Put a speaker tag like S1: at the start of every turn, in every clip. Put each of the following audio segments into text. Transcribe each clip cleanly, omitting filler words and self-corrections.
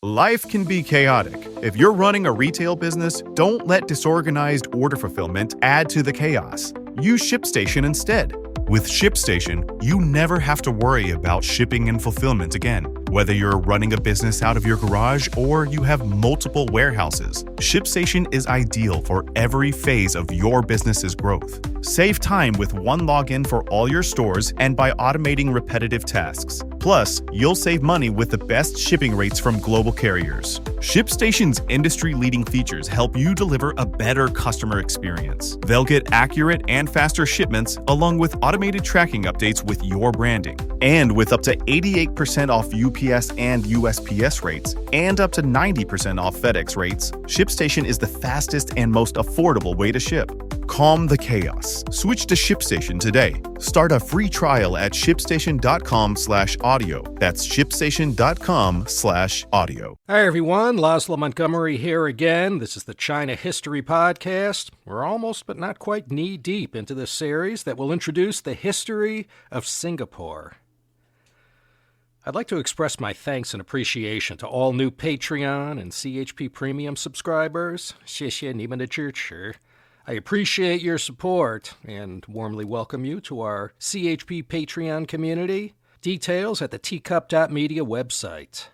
S1: Life can be chaotic. If you're running a retail business, don't let disorganized order fulfillment add to the chaos. Use ShipStation instead. With ShipStation, you never have to worry about shipping and fulfillment again. Whether you're running a business out of your garage or you have multiple warehouses, ShipStation is ideal for every phase of your business's growth. Save time with one login for all your stores and by automating repetitive tasks. Plus, you'll save money with the best shipping rates from global carriers. ShipStation's industry-leading features help you deliver a better customer experience. They'll get accurate and faster shipments along with automated tracking updates with your branding. And with up to 88% off UPS and USPS rates and up to 90% off FedEx rates, ShipStation is the fastest and most affordable way to ship. Calm the chaos. Switch to ShipStation today. Start a free trial at shipstation.com/audio. That's shipstation.com/audio.
S2: Hi, everyone. Laszlo Montgomery here again. This is the China History Podcast. We're almost but not quite knee-deep into this series that will introduce the history of Singapore. I'd like to express my thanks and appreciation to all new Patreon and CHP Premium subscribers. 谢谢你们的支持. I appreciate your support and warmly welcome you to our CHP Patreon community. Details at the teacup.media website.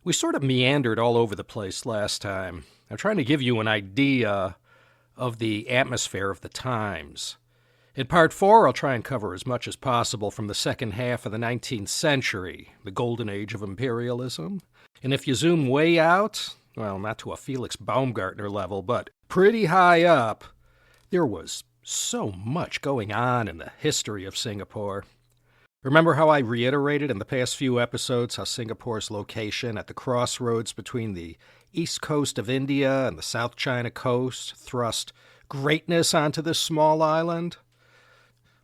S2: We sort of meandered all over the place last time. I'm trying to give you an idea of the atmosphere of the times. In Part 4, I'll try and cover as much as possible from the second half of the 19th century, the golden age of imperialism. And if you zoom way out, well, not to a Felix Baumgartner level, but pretty high up, there was so much going on in the history of Singapore. Remember how I reiterated in the past few episodes how Singapore's location at the crossroads between the east coast of India and the South China coast thrust greatness onto this small island?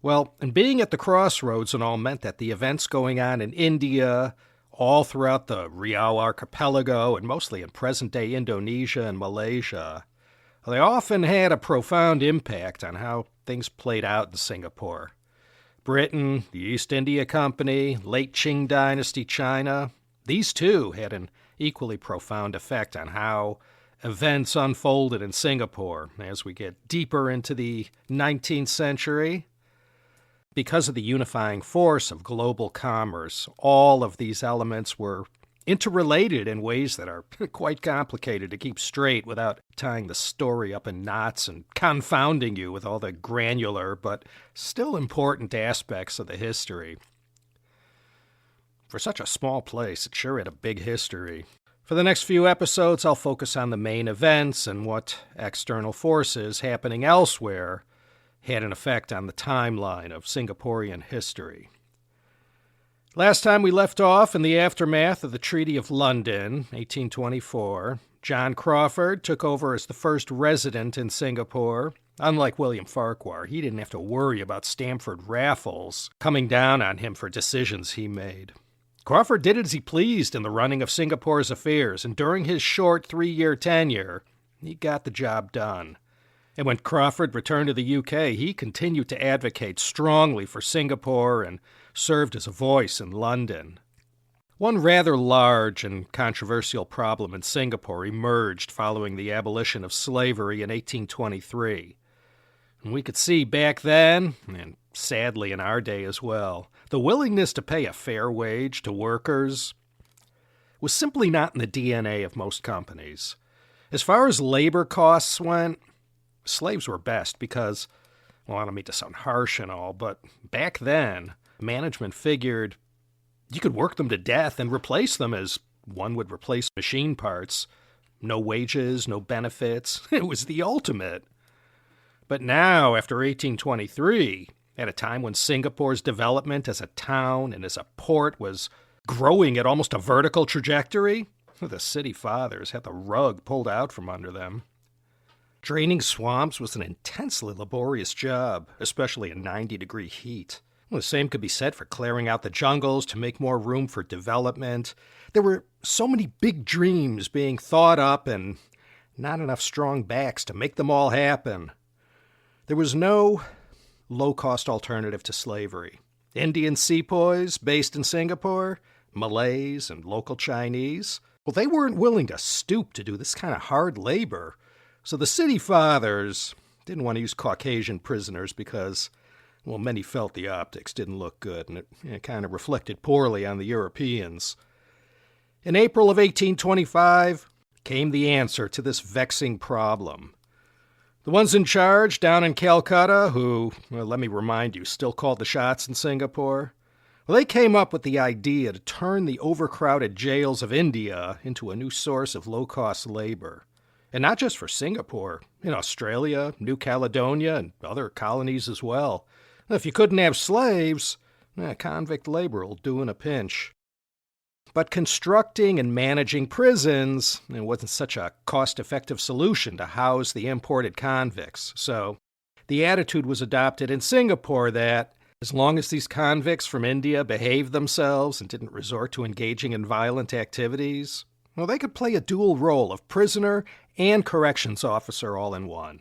S2: Well, and being at the crossroads and all meant that the events going on in India, all throughout the Riau archipelago, and mostly in present-day Indonesia and Malaysia, they often had a profound impact on how things played out in Singapore. Britain, the East India Company, late Qing Dynasty China, these too had an equally profound effect on how events unfolded in Singapore as we get deeper into the 19th century. Because of the unifying force of global commerce, all of these elements were interrelated in ways that are quite complicated to keep straight without tying the story up in knots and confounding you with all the granular but still important aspects of the history. For such a small place, it sure had a big history. For the next few episodes, I'll focus on the main events and what external forces happening elsewhere had an effect on the timeline of Singaporean history. Last time we left off in the aftermath of the Treaty of London, 1824, John Crawfurd took over as the first resident in Singapore. Unlike William Farquhar, he didn't have to worry about Stamford Raffles coming down on him for decisions he made. Crawfurd did as he pleased in the running of Singapore's affairs, and during his short 3-year tenure, he got the job done. And when Crawfurd returned to the UK, he continued to advocate strongly for Singapore and served as a voice in London. One rather large and controversial problem in Singapore emerged following the abolition of slavery in 1823. And we could see back then, and sadly in our day as well, the willingness to pay a fair wage to workers was simply not in the DNA of most companies. As far as labor costs went, slaves were best because, well, I don't mean to sound harsh and all, but back then, management figured you could work them to death and replace them as one would replace machine parts. No wages, no benefits. It was the ultimate. But now, after 1823, at a time when Singapore's development as a town and as a port was growing at almost a vertical trajectory, the city fathers had the rug pulled out from under them. Draining swamps was an intensely laborious job, especially in 90-degree heat. Well, the same could be said for clearing out the jungles to make more room for development. There were so many big dreams being thought up and not enough strong backs to make them all happen. There was no low-cost alternative to slavery. Indian sepoys based in Singapore, Malays and local Chinese, Well, they weren't willing to stoop to do this kind of hard labor, so the city fathers didn't want to use Caucasian prisoners because, well, many felt the optics didn't look good, and it kind of reflected poorly on the Europeans. In April of 1825 came the answer to this vexing problem. The ones in charge down in Calcutta, who, well, let me remind you, still called the shots in Singapore, well, they came up with the idea to turn the overcrowded jails of India into a new source of low-cost labor. And not just for Singapore, in Australia, New Caledonia, and other colonies as well. If you couldn't have slaves, convict labor will do in a pinch. But constructing and managing prisons wasn't such a cost-effective solution to house the imported convicts. So the attitude was adopted in Singapore that as long as these convicts from India behaved themselves and didn't resort to engaging in violent activities, well, they could play a dual role of prisoner and corrections officer all in one.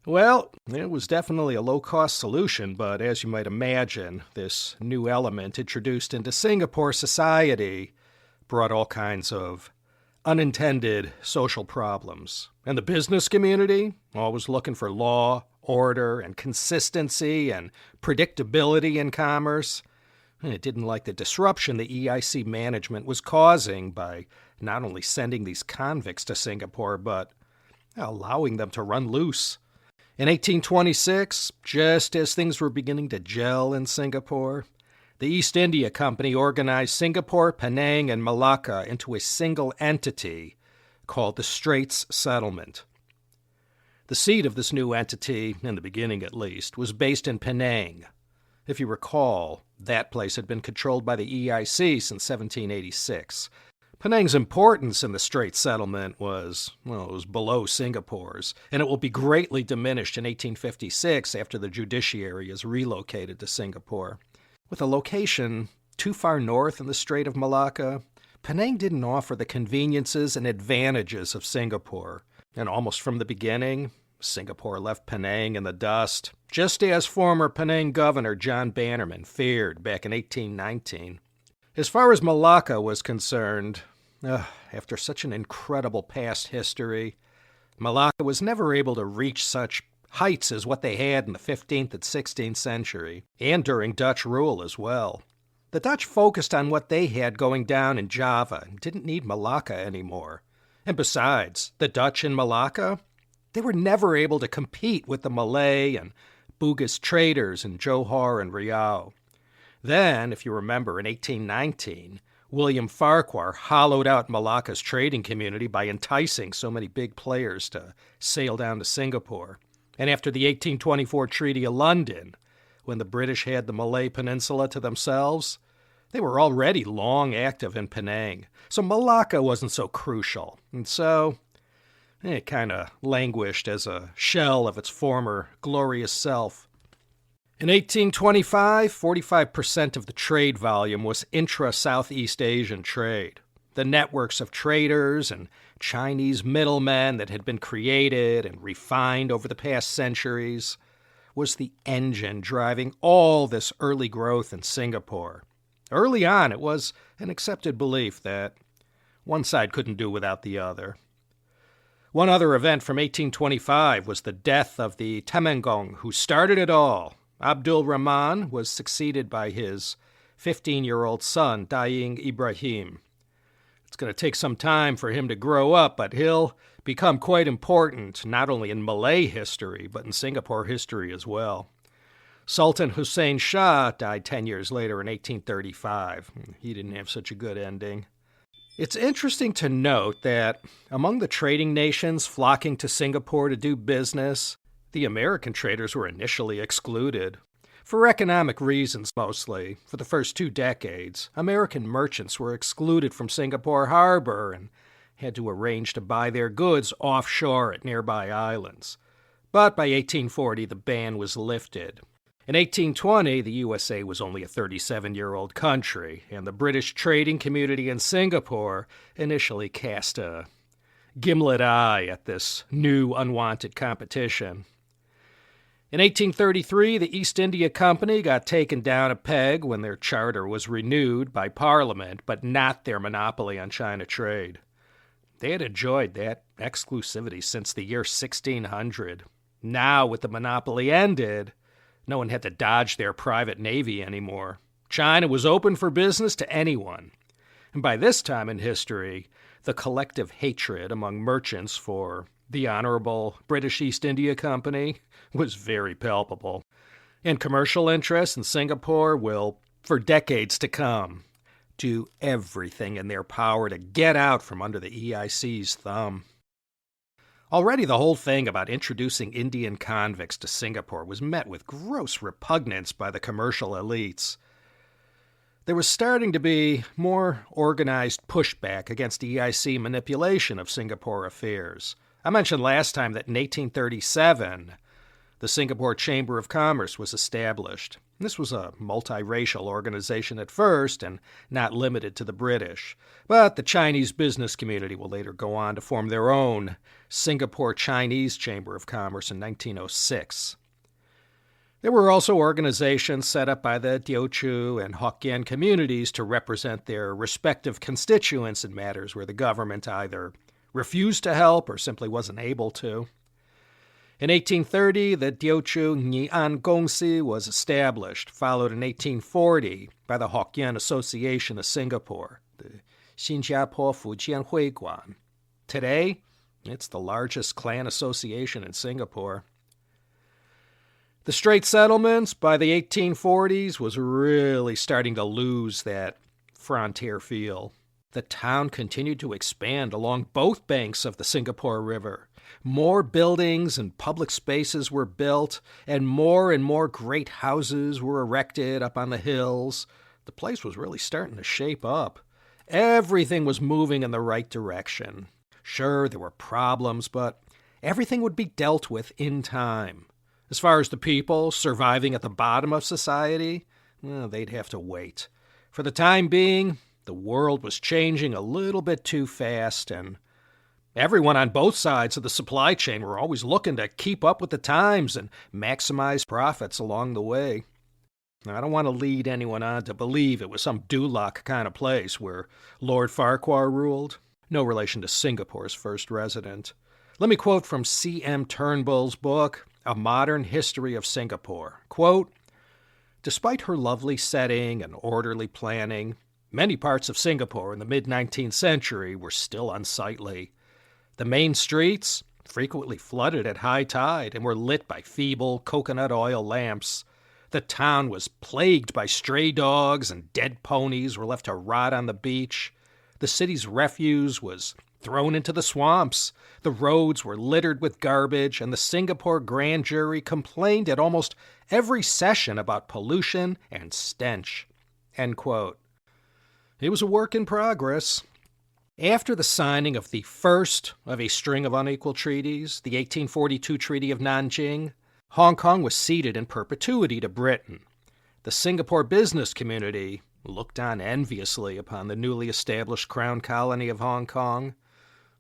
S2: Well, it was definitely a low-cost solution, but as you might imagine, this new element introduced into Singapore society brought all kinds of unintended social problems. And the business community, always looking for law, order, and consistency and predictability in commerce, it didn't like the disruption the EIC management was causing by not only sending these convicts to Singapore, but allowing them to run loose. In 1826, just as things were beginning to gel in Singapore, the East India Company organized Singapore, Penang, and Malacca into a single entity called the Straits Settlement. The seat of this new entity, in the beginning at least, was based in Penang. If you recall, that place had been controlled by the EIC since 1786. Penang's importance in the Straits Settlement was below Singapore's, and it will be greatly diminished in 1856 after the judiciary is relocated to Singapore. With a location too far north in the Strait of Malacca, Penang didn't offer the conveniences and advantages of Singapore, and almost from the beginning, Singapore left Penang in the dust, just as former Penang Governor John Bannerman feared back in 1819. As far as Malacca was concerned, after such an incredible past history, Malacca was never able to reach such heights as what they had in the 15th and 16th century, and during Dutch rule as well. The Dutch focused on what they had going down in Java and didn't need Malacca anymore. And besides, the Dutch in Malacca, they were never able to compete with the Malay and Bugis traders in Johor and Riau. Then, if you remember, in 1819, William Farquhar hollowed out Malacca's trading community by enticing so many big players to sail down to Singapore. And after the 1824 Treaty of London, when the British had the Malay Peninsula to themselves, they were already long active in Penang. So Malacca wasn't so crucial. And so it kind of languished as a shell of its former glorious self. In 1825, 45% of the trade volume was intra-Southeast Asian trade. The networks of traders and Chinese middlemen that had been created and refined over the past centuries was the engine driving all this early growth in Singapore. Early on, it was an accepted belief that one side couldn't do without the other. One other event from 1825 was the death of the Temenggong, who started it all. Abdul Rahman was succeeded by his 15-year-old son, Daing Ibrahim. It's going to take some time for him to grow up, but he'll become quite important, not only in Malay history, but in Singapore history as well. Sultan Hussein Shah died 10 years later in 1835. He didn't have such a good ending. It's interesting to note that among the trading nations flocking to Singapore to do business, the American traders were initially excluded. For economic reasons mostly, for the first 2 decades, American merchants were excluded from Singapore Harbor and had to arrange to buy their goods offshore at nearby islands. But by 1840, the ban was lifted. In 1820, the USA was only a 37-year-old country, and the British trading community in Singapore initially cast a gimlet eye at this new, unwanted competition. In 1833, the East India Company got taken down a peg when their charter was renewed by Parliament, but not their monopoly on China trade. They had enjoyed that exclusivity since the year 1600. Now, with the monopoly ended, no one had to dodge their private navy anymore. China was open for business to anyone. And by this time in history, the collective hatred among merchants for the Honorable British East India Company was very palpable. And commercial interests in Singapore will, for decades to come, do everything in their power to get out from under the EIC's thumb. Already the whole thing about introducing Indian convicts to Singapore was met with gross repugnance by the commercial elites. There was starting to be more organized pushback against EIC manipulation of Singapore affairs. I mentioned last time that in 1837, the Singapore Chamber of Commerce was established. This was a multiracial organization at first and not limited to the British. But the Chinese business community will later go on to form their own Singapore Chinese Chamber of Commerce in 1906. There were also organizations set up by the Teochew and Hokkien communities to represent their respective constituents in matters where the government either refused to help or simply wasn't able to. In 1830, the Teochew Nghi-an Gongsi was established, followed in 1840 by the Hokkien Association of Singapore, the Xinjiapo Fujian Huiguan. Today, it's the largest clan association in Singapore. The Straits Settlements, by the 1840s, was really starting to lose that frontier feel. The town continued to expand along both banks of the Singapore River. More buildings and public spaces were built, and more great houses were erected up on the hills. The place was really starting to shape up. Everything was moving in the right direction. Sure, there were problems, but everything would be dealt with in time. As far as the people surviving at the bottom of society, well, they'd have to wait. For the time being, the world was changing a little bit too fast, and everyone on both sides of the supply chain were always looking to keep up with the times and maximize profits along the way. Now, I don't want to lead anyone on to believe it was some Duloc kind of place where Lord Farquhar ruled. No relation to Singapore's first resident. Let me quote from C.M. Turnbull's book, A Modern History of Singapore. Quote, "Despite her lovely setting and orderly planning, many parts of Singapore in the mid-19th century were still unsightly. The main streets frequently flooded at high tide and were lit by feeble coconut oil lamps. The town was plagued by stray dogs, and dead ponies were left to rot on the beach. The city's refuse was thrown into the swamps. The roads were littered with garbage, and the Singapore grand jury complained at almost every session about pollution and stench." End quote. It was a work in progress. After the signing of the first of a string of unequal treaties, the 1842 Treaty of Nanjing, Hong Kong was ceded in perpetuity to Britain. The Singapore business community looked on enviously upon the newly established Crown Colony of Hong Kong.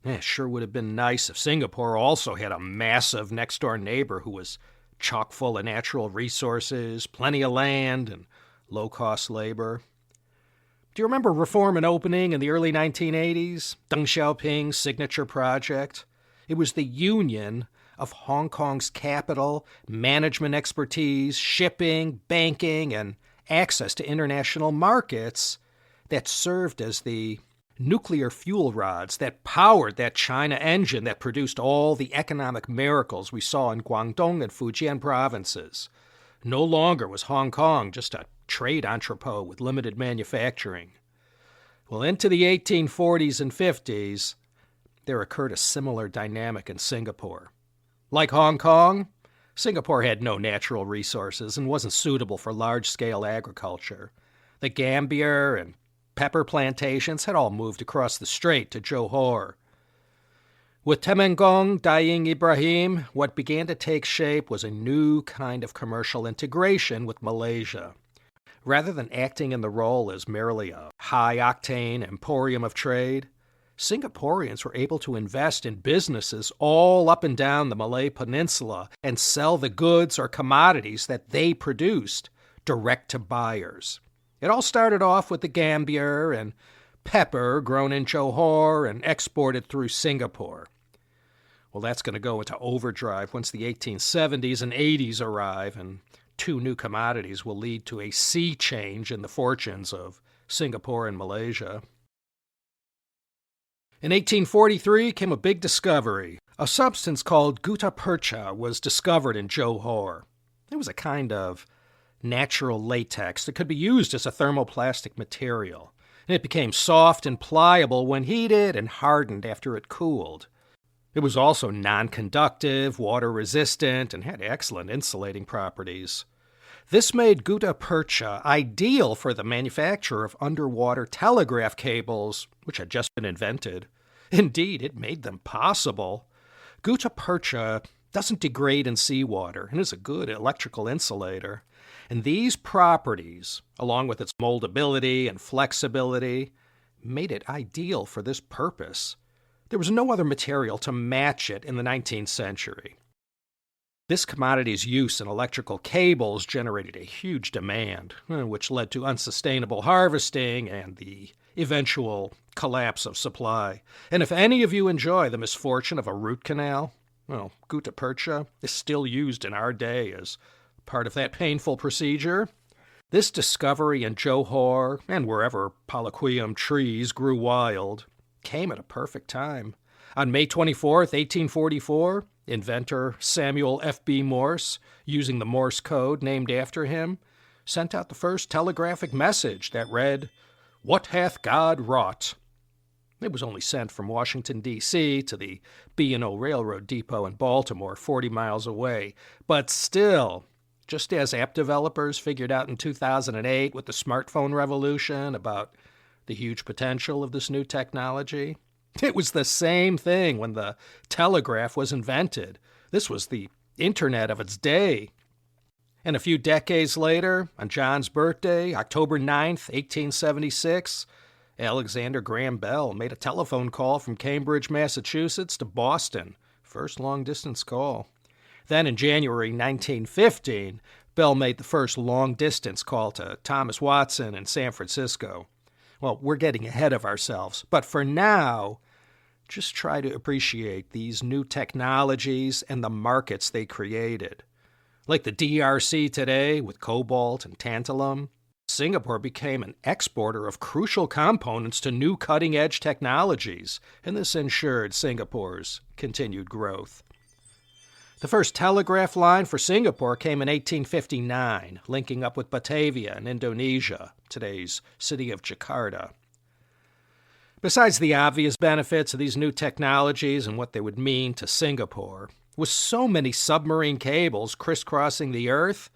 S2: It sure would have been nice if Singapore also had a massive next-door neighbor who was chock full of natural resources, plenty of land, and low-cost labor. Do you remember Reform and Opening in the early 1980s? Deng Xiaoping's signature project? It was the union of Hong Kong's capital, management expertise, shipping, banking, and access to international markets that served as the nuclear fuel rods that powered that China engine that produced all the economic miracles we saw in Guangdong and Fujian provinces. No longer was Hong Kong just a trade entrepot with limited manufacturing. Well, into the 1840s and 50s, there occurred a similar dynamic in Singapore. Like Hong Kong, Singapore had no natural resources and wasn't suitable for large-scale agriculture. The Gambier and pepper plantations had all moved across the strait to Johor. With Temenggong, Daing Ibrahim, what began to take shape was a new kind of commercial integration with Malaysia. Rather than acting in the role as merely a high-octane emporium of trade, Singaporeans were able to invest in businesses all up and down the Malay Peninsula and sell the goods or commodities that they produced direct to buyers. It all started off with the gambia and pepper grown in Johor and exported through Singapore. Well, that's going to go into overdrive once the 1870s and 80s arrive, and two new commodities will lead to a sea change in the fortunes of Singapore and Malaysia. In 1843 came a big discovery. A substance called Gutta-Percha was discovered in Johor. It was a kind of natural latex that could be used as a thermoplastic material. And it became soft and pliable when heated and hardened after it cooled. It was also non-conductive, water-resistant, and had excellent insulating properties. This made Gutta-Percha ideal for the manufacture of underwater telegraph cables, which had just been invented. Indeed, it made them possible. Gutta-Percha doesn't degrade in seawater and is a good electrical insulator. And these properties, along with its moldability and flexibility, made it ideal for this purpose. There was no other material to match it in the 19th century. This commodity's use in electrical cables generated a huge demand, which led to unsustainable harvesting and the eventual collapse of supply. And if any of you enjoy the misfortune of a root canal, well, Gutta-Percha is still used in our day as part of that painful procedure. This discovery in Johor, and wherever Palaquium trees grew wild, came at a perfect time. On May 24th, 1844, inventor Samuel F.B. Morse, using the Morse code named after him, sent out the first telegraphic message that read, "What hath God wrought?" It was only sent from Washington, D.C. to the B&O Railroad Depot in Baltimore, 40 miles away. But still, just as app developers figured out in 2008 with the smartphone revolution about the huge potential of this new technology, it was the same thing when the telegraph was invented. This was the internet of its day. And a few decades later, on John's birthday, October 9th, 1876, Alexander Graham Bell made a telephone call from Cambridge, Massachusetts to Boston, first long-distance call. Then in January 1915, Bell made the first long-distance call to Thomas Watson in San Francisco. Well, we're getting ahead of ourselves, but for now, just try to appreciate these new technologies and the markets they created. Like the DRC today with cobalt and tantalum, Singapore became an exporter of crucial components to new cutting-edge technologies, and this ensured Singapore's continued growth. The first telegraph line for Singapore came in 1859, linking up with Batavia in Indonesia, today's city of Jakarta. Besides the obvious benefits of these new technologies and what they would mean to Singapore, with so many submarine cables crisscrossing the Earth,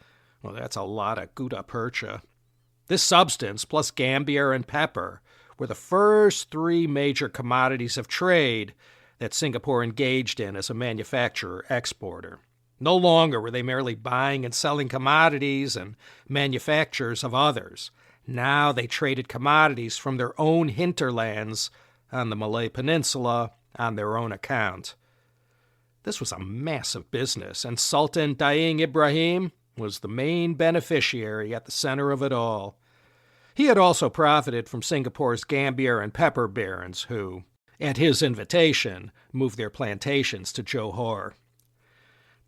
S2: well, that's a lot of Gutta-Percha. This substance, plus gambia and pepper, were the first three major commodities of trade that Singapore engaged in as a manufacturer-exporter. No longer were they merely buying and selling commodities and manufactures of others. Now they traded commodities from their own hinterlands on the Malay Peninsula on their own account. This was a massive business, and Sultan Daing Ibrahim was the main beneficiary at the center of it all. He had also profited from Singapore's gambia and pepper barons who, at his invitation, moved their plantations to Johor.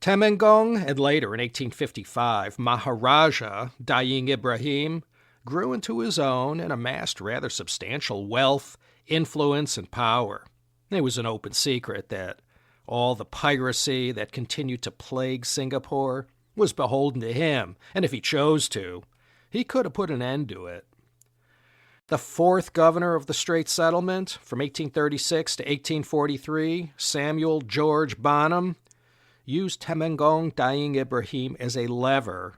S2: Temenggong, and later in 1855, Maharaja Daing Ibrahim, grew into his own and amassed rather substantial wealth, influence, and power. It was an open secret that all the piracy that continued to plague Singapore was beholden to him, and if he chose to, he could have put an end to it. The fourth governor of the Straits Settlement, from 1836 to 1843, Samuel George Bonham, used Temenggong Daing Ibrahim as a lever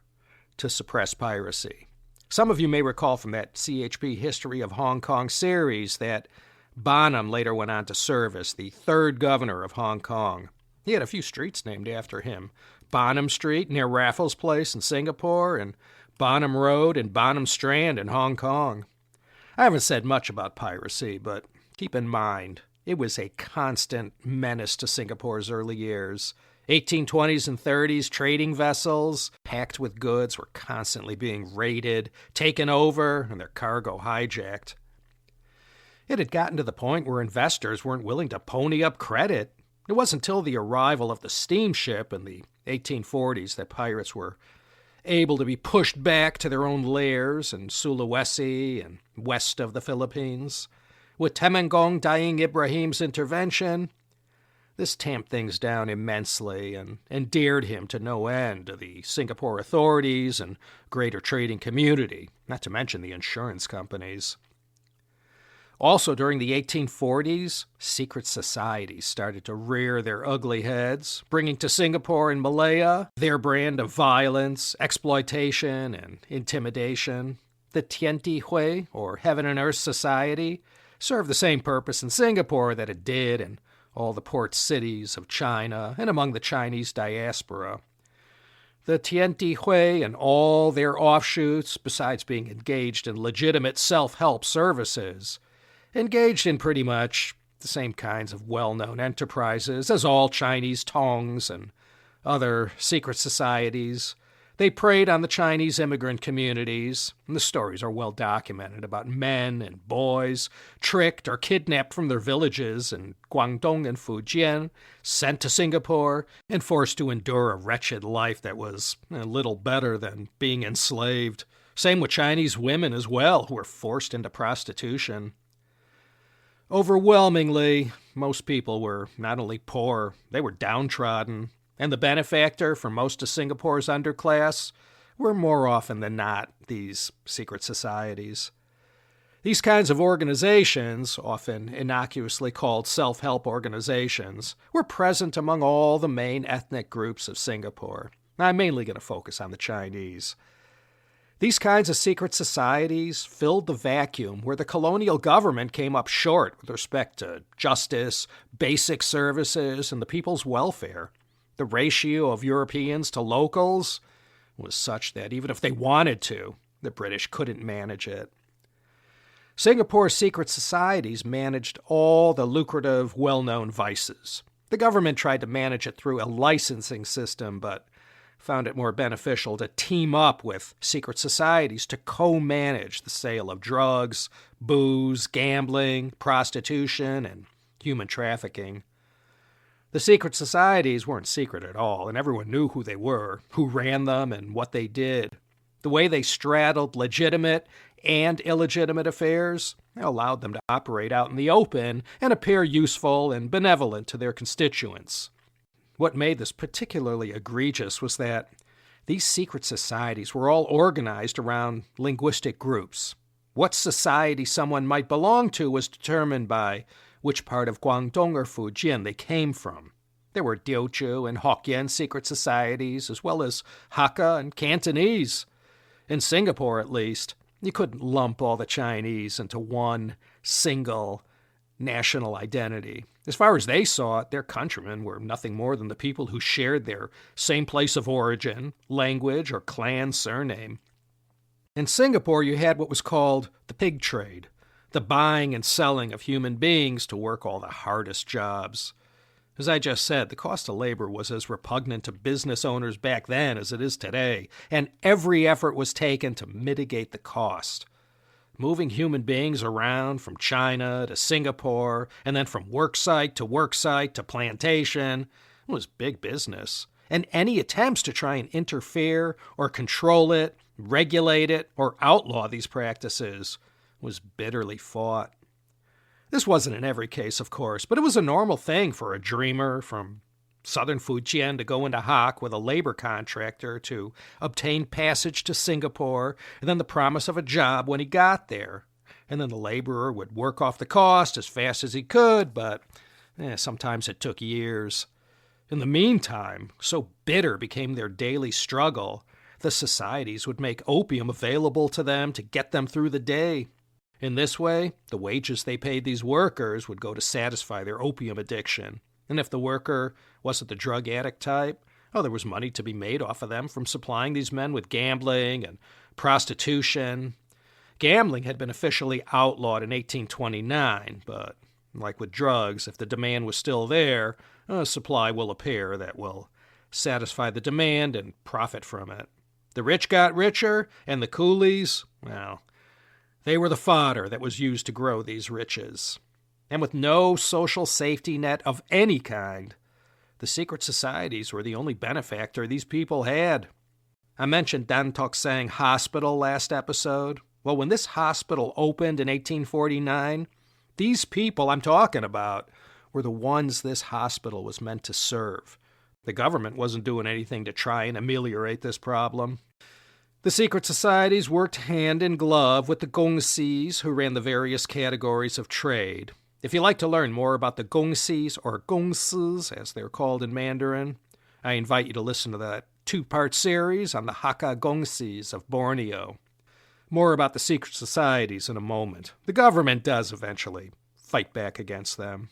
S2: to suppress piracy. Some of you may recall from that CHP History of Hong Kong series that Bonham later went on to serve as the third governor of Hong Kong. He had a few streets named after him. Bonham Street near Raffles Place in Singapore, and Bonham Road and Bonham Strand in Hong Kong. I haven't said much about piracy, but keep in mind, It was a constant menace to Singapore's early years. 1820s and 30s trading vessels packed with goods were constantly being raided, taken over, and their cargo hijacked. It had gotten to the point where investors weren't willing to pony up credit. It wasn't until the arrival of the steamship in the 1840s that pirates were able to be pushed back to their own lairs in Sulawesi and west of the Philippines. With Temenggong Daing Ibrahim's intervention, this tamped things down immensely and endeared him to no end to the Singapore authorities and greater trading community, not to mention the insurance companies. Also, during the 1840s, secret societies started to rear their ugly heads, bringing to Singapore and Malaya their brand of violence, exploitation, and intimidation. The Tien Ti Hui, or Heaven and Earth Society, served the same purpose in Singapore that it did in all the port cities of China and among the Chinese diaspora. The Tien Ti Hui and all their offshoots, besides being engaged in legitimate self-help services, engaged in pretty much the same kinds of well-known enterprises as all Chinese tongs and other secret societies. They preyed on the Chinese immigrant communities, and the stories are well documented about men and boys tricked or kidnapped from their villages in Guangdong and Fujian, sent to Singapore, and forced to endure a wretched life that was a little better than being enslaved. Same with Chinese women as well, who were forced into prostitution. Overwhelmingly, most people were not only poor, they were downtrodden, and the benefactor for most of Singapore's underclass were more often than not these secret societies. These kinds of organizations, often innocuously called self-help organizations, were present among all the main ethnic groups of Singapore. I'm mainly going to focus on the Chinese. These kinds of secret societies filled the vacuum where the colonial government came up short with respect to justice, basic services, and the people's welfare. The ratio of Europeans to locals was such that even if they wanted to, the British couldn't manage it. Singapore's secret societies managed all the lucrative, well-known vices. The government tried to manage it through a licensing system, but found it more beneficial to team up with secret societies to co-manage the sale of drugs, booze, gambling, prostitution, and human trafficking. The secret societies weren't secret at all, and everyone knew who they were, who ran them, and what they did. The way they straddled legitimate and illegitimate affairs allowed them to operate out in the open and appear useful and benevolent to their constituents. What made this particularly egregious was that these secret societies were all organized around linguistic groups. What society someone might belong to was determined by which part of Guangdong or Fujian they came from. There were Teochew and Hokkien secret societies, as well as Hakka and Cantonese. In Singapore, at least, you couldn't lump all the Chinese into one single national identity. As far as they saw it, their countrymen were nothing more than the people who shared their same place of origin, language, or clan surname. In Singapore, you had what was called the pig trade, the buying and selling of human beings to work all the hardest jobs. As I just said, the cost of labor was as repugnant to business owners back then as it is today, and every effort was taken to mitigate the cost. Moving human beings around from China to Singapore, and then from worksite to plantation, was big business. And any attempts to try and interfere or control it, regulate it, or outlaw these practices was bitterly fought. This wasn't in every case, of course, but it was a normal thing for a dreamer from southern Fujian to go into Hock with a labor contractor to obtain passage to Singapore and then the promise of a job when he got there. And then the laborer would work off the cost as fast as he could, but sometimes it took years. In the meantime, so bitter became their daily struggle, the societies would make opium available to them to get them through the day. In this way, the wages they paid these workers would go to satisfy their opium addiction. And if the worker wasn't the drug addict type, there was money to be made off of them from supplying these men with gambling and prostitution. Gambling had been officially outlawed in 1829, but Like with drugs, if the demand was still there, a supply will appear that will satisfy the demand and profit from it. The rich got richer, and the coolies, well, they were the fodder that was used to grow these riches. And with no social safety net of any kind, the secret societies were the only benefactor these people had. I mentioned Dan Tok Sang Hospital last episode. Well, when this hospital opened in 1849, these people I'm talking about were the ones this hospital was meant to serve. The government wasn't doing anything to try and ameliorate this problem. The secret societies worked hand in glove with the gongsis, who ran the various categories of trade. If you'd like to learn more about the gongsis, or gongsis, as they're called in Mandarin, I invite you to listen to that 2-part series on the Hakka gongsis of Borneo. More about the secret societies in a moment. The government does eventually fight back against them.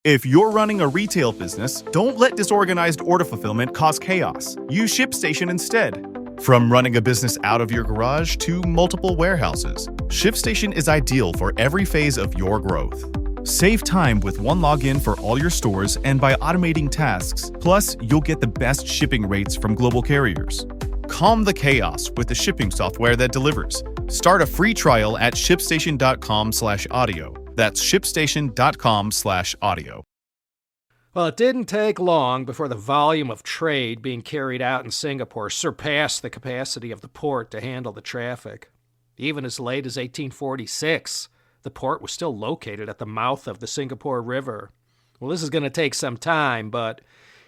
S1: If you're running a retail business, don't let disorganized order fulfillment cause chaos. Use ShipStation instead. From running a business out of your garage to multiple warehouses, ShipStation is ideal for every phase of your growth. Save time with one login for all your stores and by automating tasks. Plus, you'll get the best shipping rates from global carriers. Calm the chaos with the shipping software that delivers. Start a free trial at shipstation.com/audio. That's shipstation.com/audio.
S2: Well, it didn't take long before the volume of trade being carried out in Singapore surpassed the capacity of the port to handle the traffic. Even as late as 1846, the port was still located at the mouth of the Singapore River. Well, this is going to take some time, but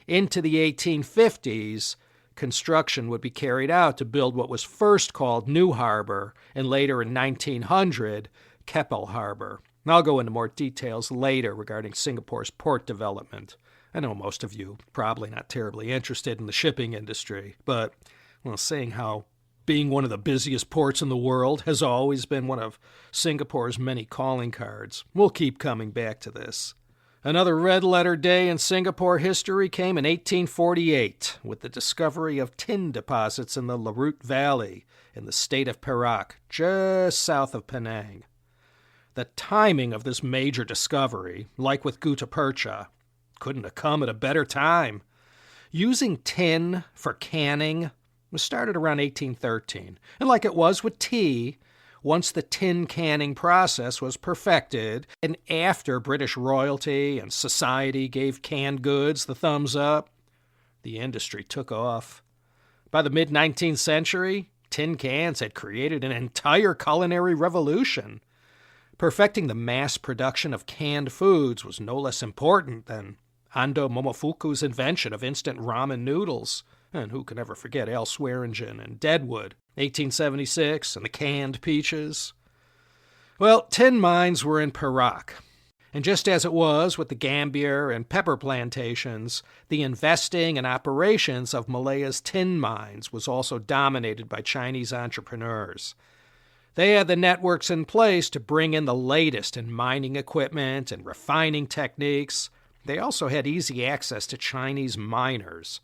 S2: into the 1850s, construction would be carried out to build what was first called New Harbor, and later in 1900, Keppel Harbor. And I'll go into more details later regarding Singapore's port development. I know most of you probably not terribly interested in the shipping industry, but seeing how being one of the busiest ports in the world has always been one of Singapore's many calling cards, we'll keep coming back to this. Another red-letter day in Singapore history came in 1848 with the discovery of tin deposits in the Larut Valley in the state of Perak, just south of Penang. The timing of this major discovery, like with Gutta-Percha, couldn't have come at a better time. Using tin for canning was started around 1813, and like it was with tea, once the tin canning process was perfected, and after British royalty and society gave canned goods the thumbs up, the industry took off. By the mid-19th century, tin cans had created an entire culinary revolution. Perfecting the mass production of canned foods was no less important than Ando Momofuku's invention of instant ramen noodles. And who can ever forget Al Swearingen and Deadwood, 1876, and the canned peaches? Well, tin mines were in Perak. And just as it was with the Gambier and pepper plantations, the investing and operations of Malaya's tin mines was also dominated by Chinese entrepreneurs. They had the networks in place to bring in the latest in mining equipment and refining techniques. They also had easy access to Chinese miners.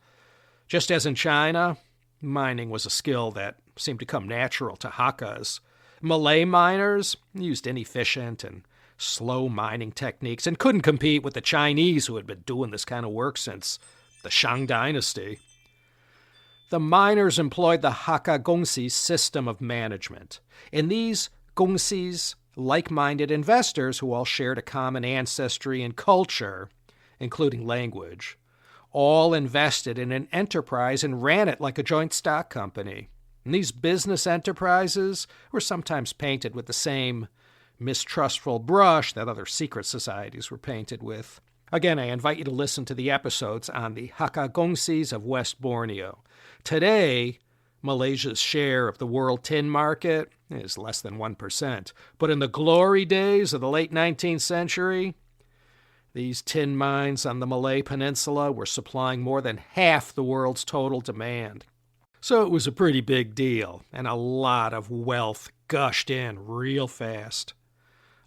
S2: Just as in China, mining was a skill that seemed to come natural to Hakkas. Malay miners used inefficient and slow mining techniques and couldn't compete with the Chinese who had been doing this kind of work since the Shang Dynasty. The miners employed the Hakka Gongsi system of management. And these Gongsis, like-minded investors who all shared a common ancestry and culture, including language, all invested in an enterprise and ran it like a joint stock company. And these business enterprises were sometimes painted with the same mistrustful brush that other secret societies were painted with. Again, I invite you to listen to the episodes on the Hakka Gongsis of West Borneo. Today, Malaysia's share of the world tin market is less than 1%. But in the glory days of the late 19th century, these tin mines on the Malay Peninsula were supplying more than half the world's total demand. So it was a pretty big deal, and a lot of wealth gushed in real fast.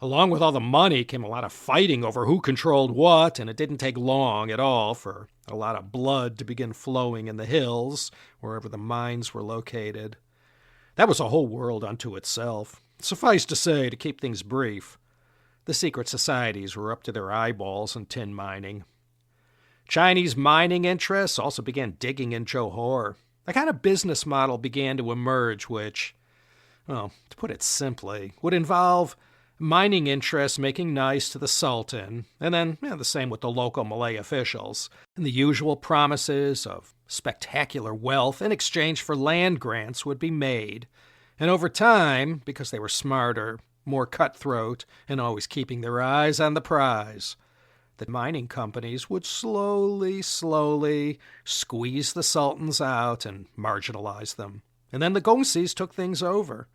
S2: Along with all the money came a lot of fighting over who controlled what, and it didn't take long at all for a lot of blood to begin flowing in the hills, wherever the mines were located. That was a whole world unto itself. Suffice to say, to keep things brief, The secret societies were up to their eyeballs in tin mining. Chinese mining interests also began digging in Johor. A kind of business model began to emerge which, well, to put it simply, would involve mining interests making nice to the Sultan, and then the same with the local Malay officials, and the usual promises of spectacular wealth in exchange for land grants would be made. And over time, because they were smarter, more cutthroat, and always keeping their eyes on the prize, the mining companies would slowly squeeze the sultans out and marginalize them. And then the Gongsis took things over.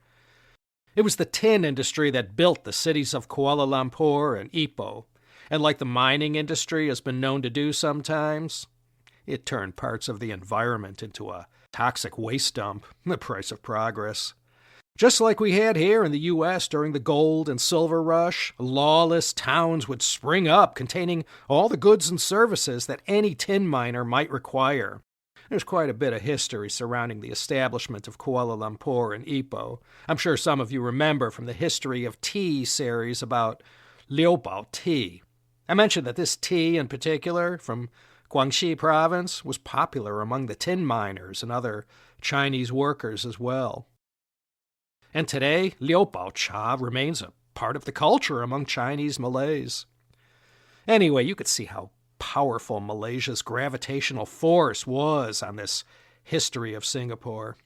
S2: It was the tin industry that built the cities of Kuala Lumpur and Ipoh, and like the mining industry has been known to do sometimes, it turned parts of the environment into a toxic waste dump, the price of progress. Just like we had here in the U.S. during the gold and silver rush, lawless towns would spring up containing all the goods and services that any tin miner might require. There's quite a bit of history surrounding the establishment of Kuala Lumpur and Ipoh. I'm sure some of you remember from the History of Tea series about Liubao tea. I mentioned that this tea in particular, from Guangxi province, was popular among the tin miners and other Chinese workers as well. And today, Liubao cha remains a part of the culture among Chinese Malays. Anyway, you could see how powerful Malaysia's gravitational force was on this history of Singapore.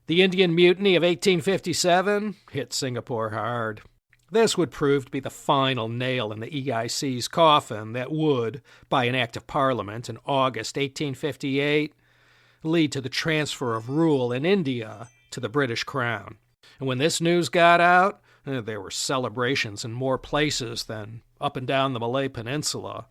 S2: The Indian Mutiny of 1857 hit Singapore hard. This would prove to be the final nail in the EIC's coffin that would, by an act of Parliament in August 1858, lead to the transfer of rule in India to the British Crown. And when this news got out, there were celebrations in more places than up and down the Malay Peninsula.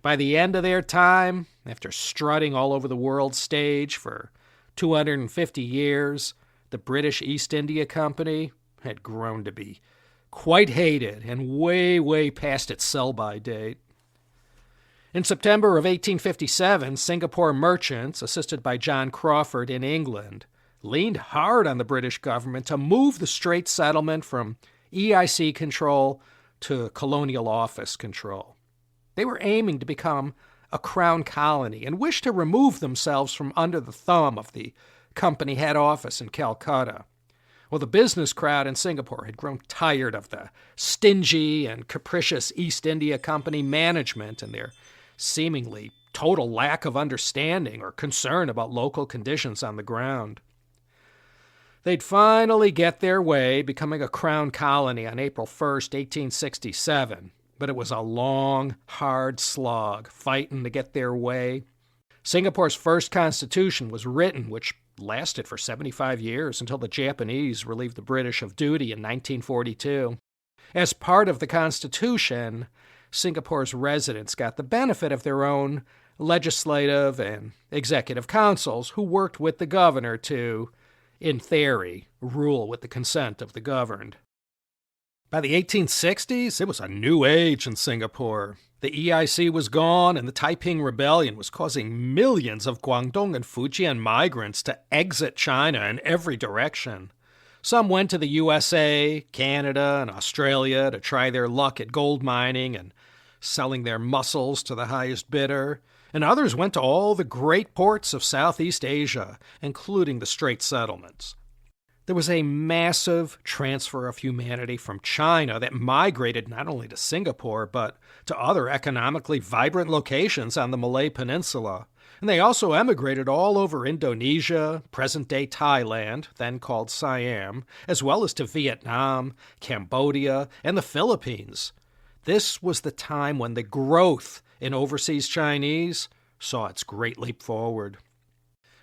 S2: By the end of their time, after strutting all over the world stage for 250 years, the British East India Company had grown to be quite hated and way past its sell-by date. In September of 1857, Singapore merchants, assisted by John Crawfurd in England, leaned hard on the British government to move the Straits Settlement from EIC control to colonial office control. They were aiming to become a crown colony and wished to remove themselves from under the thumb of the company head office in Calcutta. Well, the business crowd in Singapore had grown tired of the stingy and capricious East India Company management and their seemingly total lack of understanding or concern about local conditions on the ground. They'd finally get their way, becoming a crown colony on April 1st, 1867. But it was a long, hard slog, fighting to get their way. Singapore's first constitution was written, which lasted for 75 years until the Japanese relieved the British of duty in 1942. As part of the constitution, Singapore's residents got the benefit of their own legislative and executive councils who worked with the governor to, in theory, rule with the consent of the governed. By the 1860s, it was a new age in Singapore. The EIC was gone, and the Taiping Rebellion was causing millions of Guangdong and Fujian migrants to exit China in every direction. Some went to the USA, Canada, and Australia to try their luck at gold mining and selling their muscles to the highest bidder, and others went to all the great ports of Southeast Asia, including the Straits Settlements. There was a massive transfer of humanity from China that migrated not only to Singapore, but to other economically vibrant locations on the Malay Peninsula. And they also emigrated all over Indonesia, present-day Thailand, then called Siam, as well as to Vietnam, Cambodia, and the Philippines. This was the time when the growth in overseas Chinese saw its great leap forward.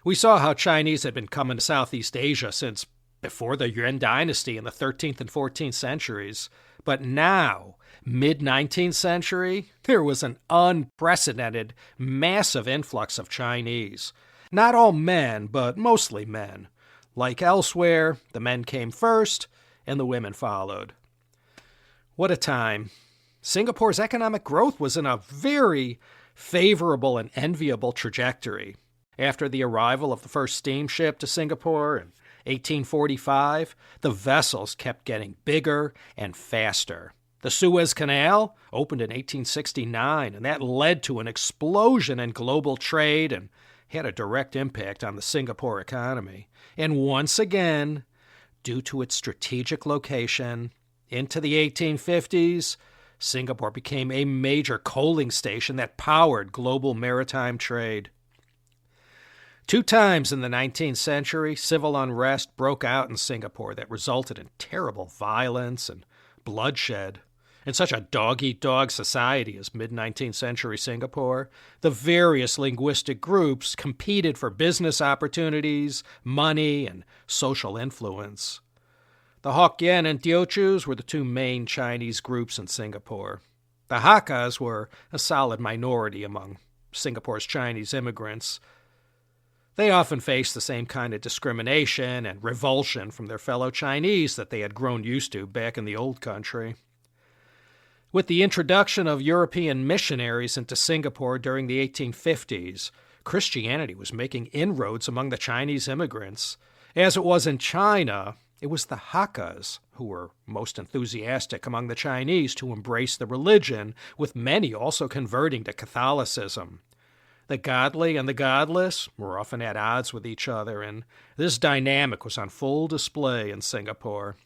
S2: We saw how Chinese had been coming to Southeast Asia since before the Yuan dynasty in the 13th and 14th centuries. But now, mid-19th century, there was an unprecedented, massive influx of Chinese. Not all men, but mostly men. Like elsewhere, the men came first, and the women followed. What a time. Singapore's economic growth was in a very favorable and enviable trajectory. After the arrival of the first steamship to Singapore in 1845, the vessels kept getting bigger and faster. The Suez Canal opened in 1869, and that led to an explosion in global trade and had a direct impact on the Singapore economy. And once again, due to its strategic location, into the 1850s, Singapore became a major coaling station that powered global maritime trade. 2 times in the 19th century, civil unrest broke out in Singapore that resulted in terrible violence and bloodshed. In such a dog-eat-dog society as mid-19th century Singapore, the various linguistic groups competed for business opportunities, money, and social influence. The Hokkien and Teochews were the 2 main Chinese groups in Singapore. The Hakkas were a solid minority among Singapore's Chinese immigrants. They often faced the same kind of discrimination and revulsion from their fellow Chinese that they had grown used to back in the old country. With the introduction of European missionaries into Singapore during the 1850s, Christianity was making inroads among the Chinese immigrants. As it was in China, it was the Hakkas who were most enthusiastic among the Chinese to embrace the religion, with many also converting to Catholicism. The godly and the godless were often at odds with each other, and this dynamic was on full display in Singapore.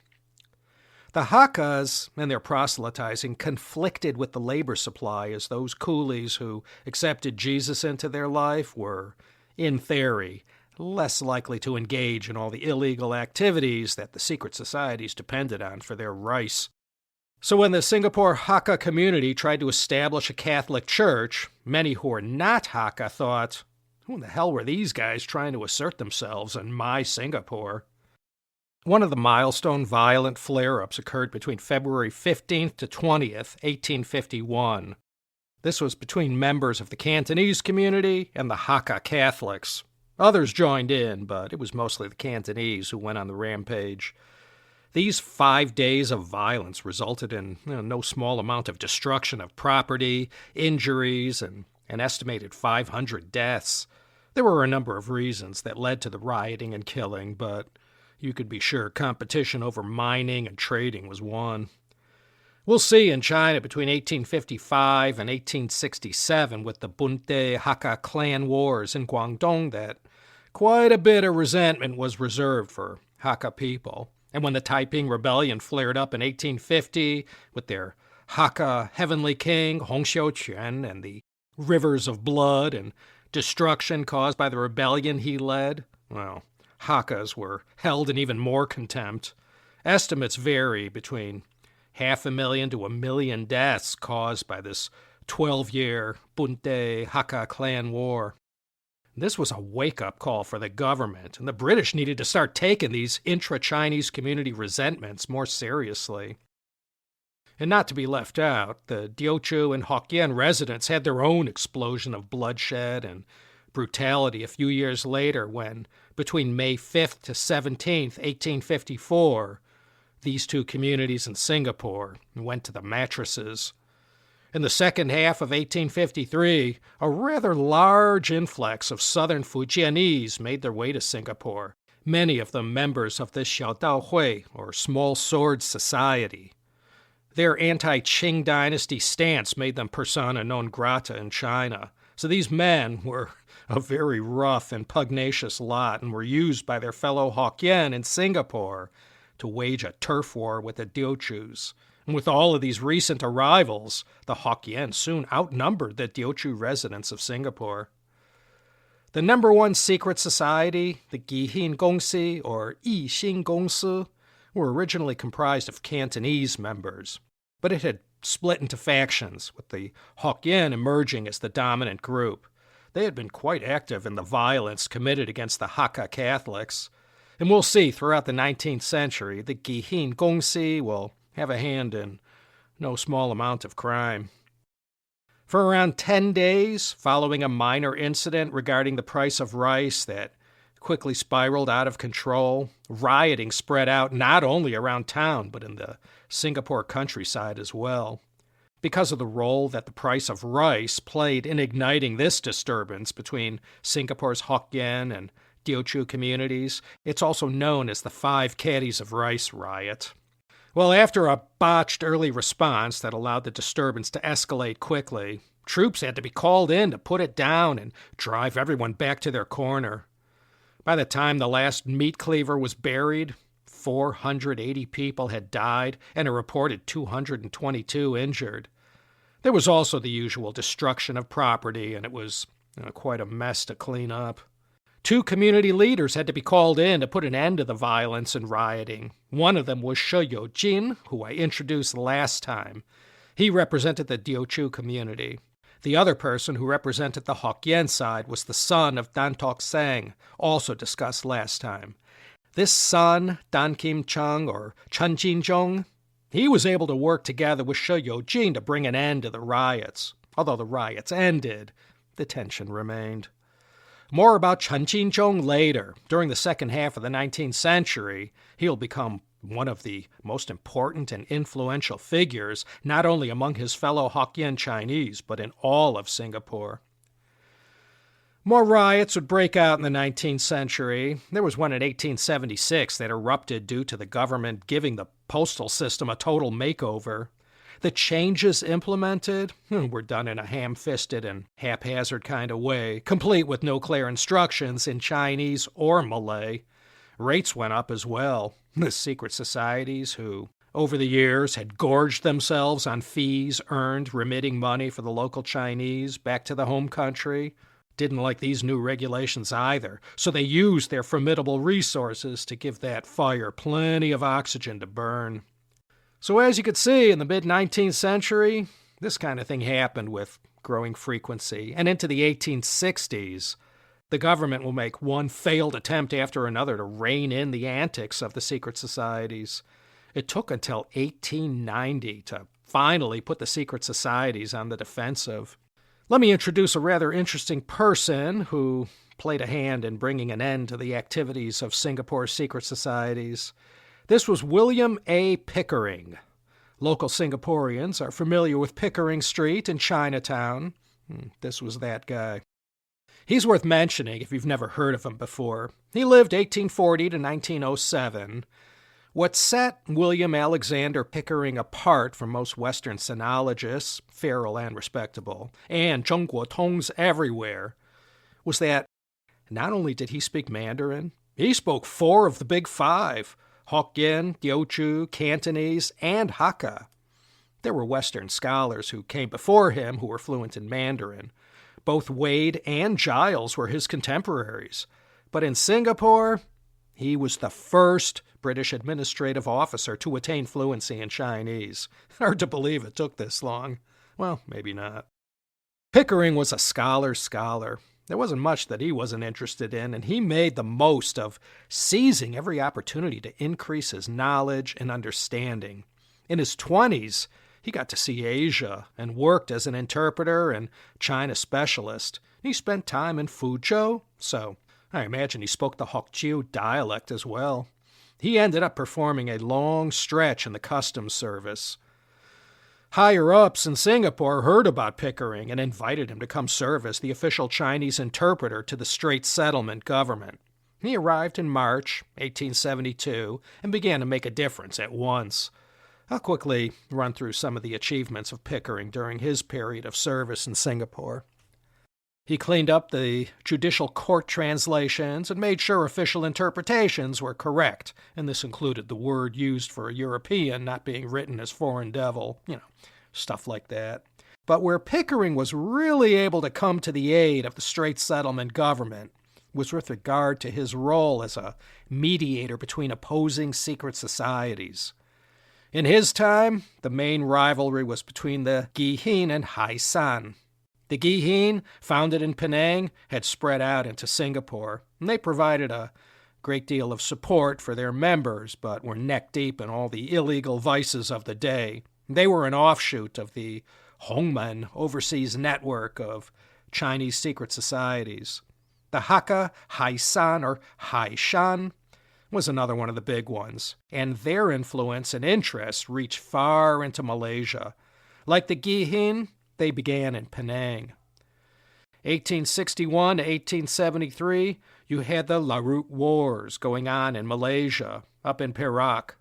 S2: The Hakkas and their proselytizing conflicted with the labor supply, as those coolies who accepted Jesus into their life were, in theory, less likely to engage in all the illegal activities that the secret societies depended on for their rice. So when the Singapore Hakka community tried to establish a Catholic church, many who were not Hakka thought, who in the hell were these guys trying to assert themselves in my Singapore? One of the milestone violent flare-ups occurred between February 15th to 20th, 1851. This was between members of the Cantonese community and the Hakka Catholics. Others joined in, but it was mostly the Cantonese who went on the rampage. These 5 days of violence resulted in no small amount of destruction of property, injuries, and an estimated 500 deaths. There were a number of reasons that led to the rioting and killing, but you could be sure competition over mining and trading was one. We'll see in China between 1855 and 1867 with the Bunte Hakka clan wars in Guangdong that quite a bit of resentment was reserved for Hakka people. And when the Taiping Rebellion flared up in 1850 with their Hakka heavenly king, Hong Xiuquan, and the rivers of blood and destruction caused by the rebellion he led, well, Hakkas were held in even more contempt. Estimates vary between 500,000 to 1 million deaths caused by this 12-year Bunte Hakka clan war. This was a wake-up call for the government, and the British needed to start taking these intra-Chinese community resentments more seriously. And not to be left out, the Teochew and Hokkien residents had their own explosion of bloodshed and brutality a few years later when, between May 5th to 17th, 1854, these 2 communities in Singapore went to the mattresses. In the second half of 1853, a rather large influx of southern Fujianese made their way to Singapore, many of them members of the Xiaodao Hui, or Small Sword Society. Their anti-Qing dynasty stance made them persona non grata in China, so these men were a very rough and pugnacious lot and were used by their fellow Hokkien in Singapore to wage a turf war with the Teochews. And with all of these recent arrivals, the Hokkien soon outnumbered the Teochew residents of Singapore. The number 1 secret society, the Gihin Gongsi, or Yi Xin Gongsi, were originally comprised of Cantonese members, but it had split into factions, with the Hokkien emerging as the dominant group. They had been quite active in the violence committed against the Hakka Catholics, and we'll see throughout the 19th century the Gihin Gongsi will have a hand in no small amount of crime. For around 10 days, following a minor incident regarding the price of rice that quickly spiraled out of control, rioting spread out not only around town but in the Singapore countryside as well. Because of the role that the price of rice played in igniting this disturbance between Singapore's Hokkien and Teochew communities, it's also known as the 5 Caddies of Rice riot. Well, after a botched early response that allowed the disturbance to escalate quickly, troops had to be called in to put it down and drive everyone back to their corner. By the time the last meat cleaver was buried, 480 people had died and a reported 222 injured. There was also the usual destruction of property, and it was quite a mess to clean up. 2 community leaders had to be called in to put an end to the violence and rioting. One of them was Sheyo Jin, who I introduced last time. He represented the Teochew community. The other person who represented the Hokkien side was the son of Dan Tok Sang, also discussed last time. This son, Dan Kim Chung or Chun Jin Jong, he was able to work together with Sheyo Jin to bring an end to the riots. Although the riots ended, the tension remained. More about Chun Jin Jong later. During the second half of the 19th century, he'll become one of the most important and influential figures, not only among his fellow Hokkien Chinese, but in all of Singapore. More riots would break out in the 19th century. There was one in 1876 that erupted due to the government giving the postal system a total makeover. The changes implemented were done in a ham-fisted and haphazard kind of way, complete with no clear instructions in Chinese or Malay. Rates went up as well. The secret societies, who over the years had gorged themselves on fees earned remitting money for the local Chinese back to the home country, didn't like these new regulations either, so they used their formidable resources to give that fire plenty of oxygen to burn. So as you could see, in the mid-19th century, this kind of thing happened with growing frequency. And into the 1860s, the government will make one failed attempt after another to rein in the antics of the secret societies. It took until 1890 to finally put the secret societies on the defensive. Let me introduce a rather interesting person who played a hand in bringing an end to the activities of Singapore's secret societies. This was William A. Pickering. Local Singaporeans are familiar with Pickering Street in Chinatown. This was that guy. He's worth mentioning if you've never heard of him before. He lived 1840 to 1907. What set William Alexander Pickering apart from most Western sinologists, feral and respectable, and Zhongguo Tongs everywhere, was that not only did he speak Mandarin, he spoke 4 of the big 5, Hokkien, Teochew, Cantonese, and Hakka. There were Western scholars who came before him who were fluent in Mandarin. Both Wade and Giles were his contemporaries. But in Singapore, he was the first British administrative officer to attain fluency in Chinese. Hard to believe it took this long. Well, maybe not. Pickering was a scholar's scholar. There wasn't much that he wasn't interested in, and he made the most of seizing every opportunity to increase his knowledge and understanding. In his 20s, he got to see Asia and worked as an interpreter and China specialist. He spent time in Fuzhou, so I imagine he spoke the Hokkien dialect as well. He ended up performing a long stretch in the customs service. Higher-ups in Singapore heard about Pickering and invited him to come serve as the official Chinese interpreter to the Straits Settlement government. He arrived in March 1872 and began to make a difference at once. I'll quickly run through some of the achievements of Pickering during his period of service in Singapore. He cleaned up the judicial court translations and made sure official interpretations were correct, and this included the word used for a European not being written as foreign devil, stuff like that. But where Pickering was really able to come to the aid of the Straits Settlement government was with regard to his role as a mediator between opposing secret societies. In his time, the main rivalry was between the Gihin and Hai San. The Gihin, founded in Penang, had spread out into Singapore, and they provided a great deal of support for their members, but were neck-deep in all the illegal vices of the day. They were an offshoot of the Hongmen overseas network of Chinese secret societies. The Hakka, Hai San, or Hai Shan, was another one of the big ones, and their influence and interest reached far into Malaysia. Like the Gihin, they began in Penang. 1861 to 1873, you had the Larut Wars going on in Malaysia, up in Perak.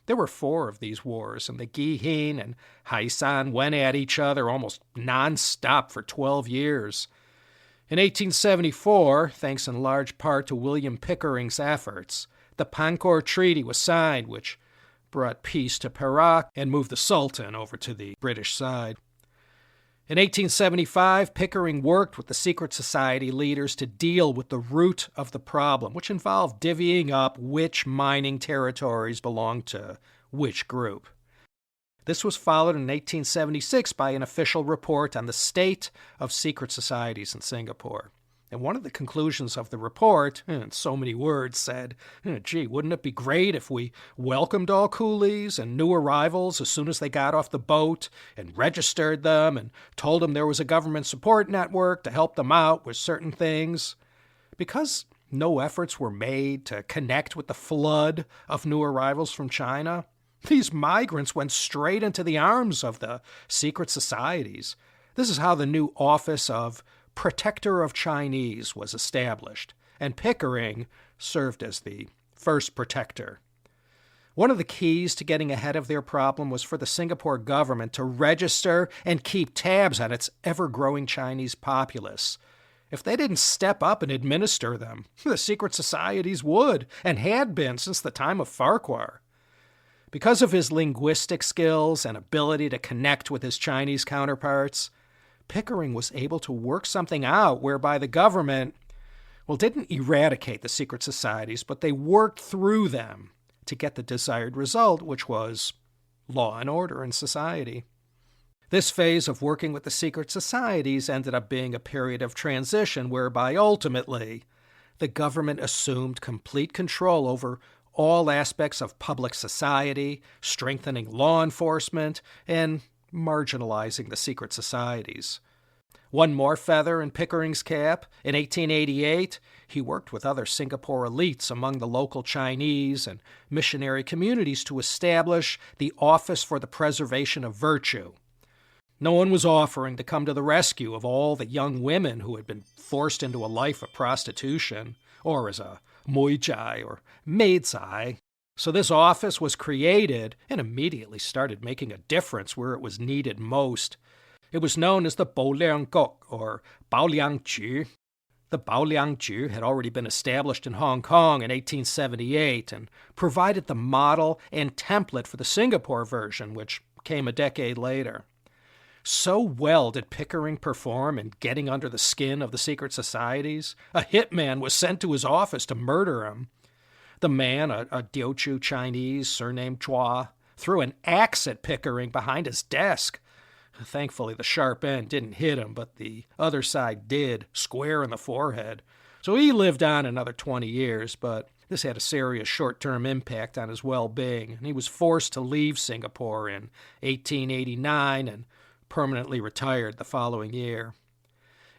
S2: There were 4 of these wars, and the Gihin and Haisan went at each other almost non-stop for 12 years. In 1874, thanks in large part to William Pickering's efforts, the Pankor Treaty was signed, which brought peace to Perak and moved the Sultan over to the British side. In 1875, Pickering worked with the secret society leaders to deal with the root of the problem, which involved divvying up which mining territories belonged to which group. This was followed in 1876 by an official report on the state of secret societies in Singapore. And one of the conclusions of the report, in so many words, said, gee, wouldn't it be great if we welcomed all coolies and new arrivals as soon as they got off the boat and registered them and told them there was a government support network to help them out with certain things? Because no efforts were made to connect with the flood of new arrivals from China, these migrants went straight into the arms of the secret societies. This is how the new office of Protector of Chinese was established, and Pickering served as the first protector. One of the keys to getting ahead of their problem was for the Singapore government to register and keep tabs on its ever-growing Chinese populace. If they didn't step up and administer them, the secret societies would, and had been since the time of Farquhar. Because of his linguistic skills and ability to connect with his Chinese counterparts, Pickering was able to work something out whereby the government, didn't eradicate the secret societies, but they worked through them to get the desired result, which was law and order in society. This phase of working with the secret societies ended up being a period of transition whereby ultimately the government assumed complete control over all aspects of public society, strengthening law enforcement, and marginalizing the secret societies. One more feather in Pickering's cap, in 1888, he worked with other Singapore elites among the local Chinese and missionary communities to establish the Office for the Preservation of Virtue. No one was offering to come to the rescue of all the young women who had been forced into a life of prostitution, or as a muijai or maidzai. So this office was created and immediately started making a difference where it was needed most. It was known as the Boliang Gok, or Baoliang Ju. The Baoliang Ju had already been established in Hong Kong in 1878 and provided the model and template for the Singapore version, which came a decade later. So well did Pickering perform in getting under the skin of the secret societies, a hitman was sent to his office to murder him. The man, a Teochew Chinese surnamed Chua, threw an axe at Pickering behind his desk. Thankfully, the sharp end didn't hit him, but the other side did, square in the forehead. So he lived on another 20 years, but this had a serious short-term impact on his well-being, and he was forced to leave Singapore in 1889 and permanently retired the following year.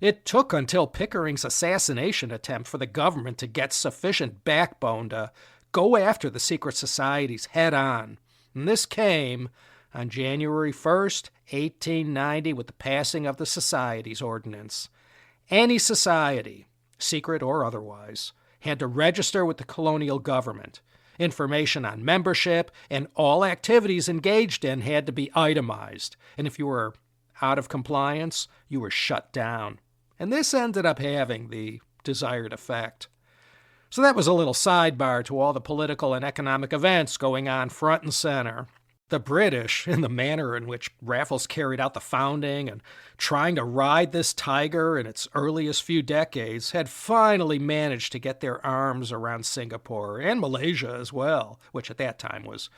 S2: It took until Pickering's assassination attempt for the government to get sufficient backbone to go after the secret societies head-on. And this came on January 1st, 1890, with the passing of the Societies Ordinance. Any society, secret or otherwise, had to register with the colonial government. Information on membership and all activities engaged in had to be itemized, and if you were out of compliance, you were shut down. And this ended up having the desired effect. So that was a little sidebar to all the political and economic events going on front and center. The British, in the manner in which Raffles carried out the founding and trying to ride this tiger in its earliest few decades, had finally managed to get their arms around Singapore and Malaysia as well, which at that time was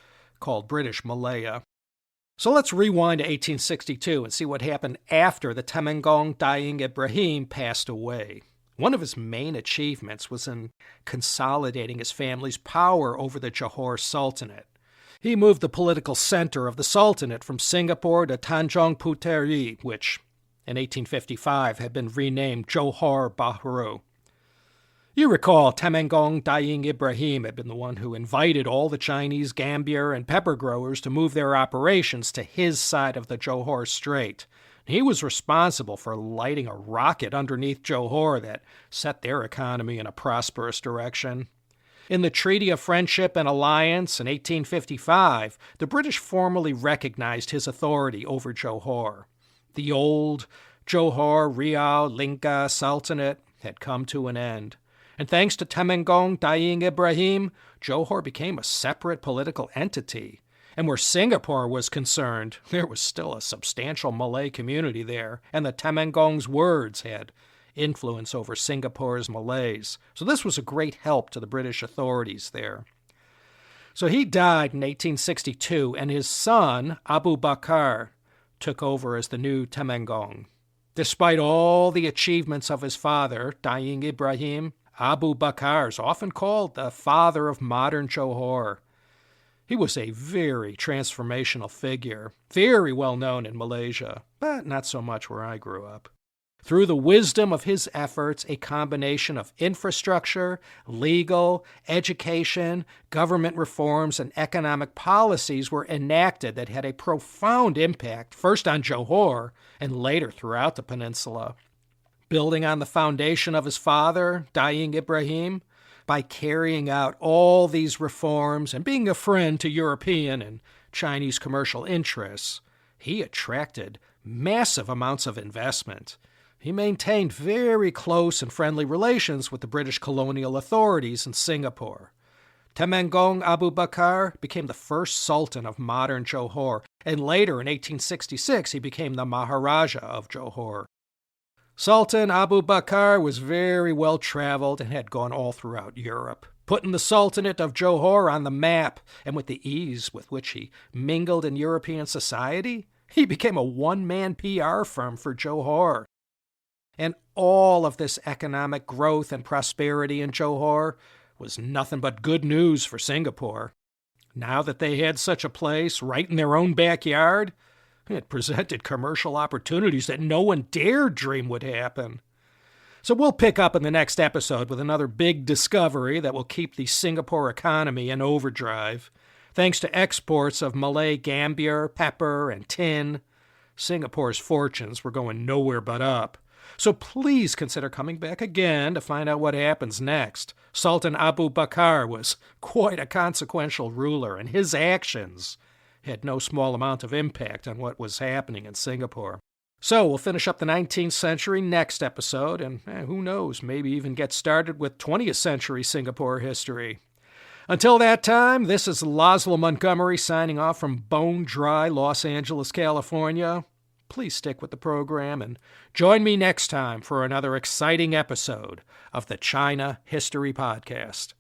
S2: called British Malaya. So let's rewind to 1862 and see what happened after the Temenggong Daing Ibrahim passed away. One of his main achievements was in consolidating his family's power over the Johor Sultanate. He moved the political center of the Sultanate from Singapore to Tanjung Puteri, which in 1855 had been renamed Johor Bahru. You recall Temenggong Daing Ibrahim had been the one who invited all the Chinese gambier and pepper growers to move their operations to his side of the Johor Strait. He was responsible for lighting a rocket underneath Johor that set their economy in a prosperous direction. In the Treaty of Friendship and Alliance in 1855, the British formally recognized his authority over Johor. The old Johor Riau Lingga Sultanate had come to an end. And thanks to Temenggong Daing Ibrahim, Johor became a separate political entity. And where Singapore was concerned, there was still a substantial Malay community there, and the Temenggong's words had influence over Singapore's Malays. So this was a great help to the British authorities there. So he died in 1862, and his son, Abu Bakr, took over as the new Temenggong. Despite all the achievements of his father, Daing Ibrahim, Abu Bakr is often called the father of modern Johor. He was a very transformational figure, very well known in Malaysia, but not so much where I grew up. Through the wisdom of his efforts, a combination of infrastructure, legal, education, government reforms, and economic policies were enacted that had a profound impact, first on Johor and later throughout the peninsula. Building on the foundation of his father, Daing Ibrahim, by carrying out all these reforms and being a friend to European and Chinese commercial interests, he attracted massive amounts of investment. He maintained very close and friendly relations with the British colonial authorities in Singapore. Temenggong Abu Bakr became the first Sultan of modern Johor, and later in 1866 he became the Maharaja of Johor. Sultan Abu Bakr was very well traveled and had gone all throughout Europe, putting the Sultanate of Johor on the map, and with the ease with which he mingled in European society, he became a one-man PR firm for Johor. And all of this economic growth and prosperity in Johor was nothing but good news for Singapore. Now that they had such a place right in their own backyard, it presented commercial opportunities that no one dared dream would happen. So we'll pick up in the next episode with another big discovery that will keep the Singapore economy in overdrive. Thanks to exports of Malay gambier, pepper, and tin, Singapore's fortunes were going nowhere but up. So please consider coming back again to find out what happens next. Sultan Abu Bakr was quite a consequential ruler, and his actions had no small amount of impact on what was happening in Singapore. So we'll finish up the 19th century next episode, and who knows, maybe even get started with 20th century Singapore history. Until that time, this is Laszlo Montgomery signing off from bone-dry Los Angeles, California. Please stick with the program and join me next time for another exciting episode of the China History Podcast.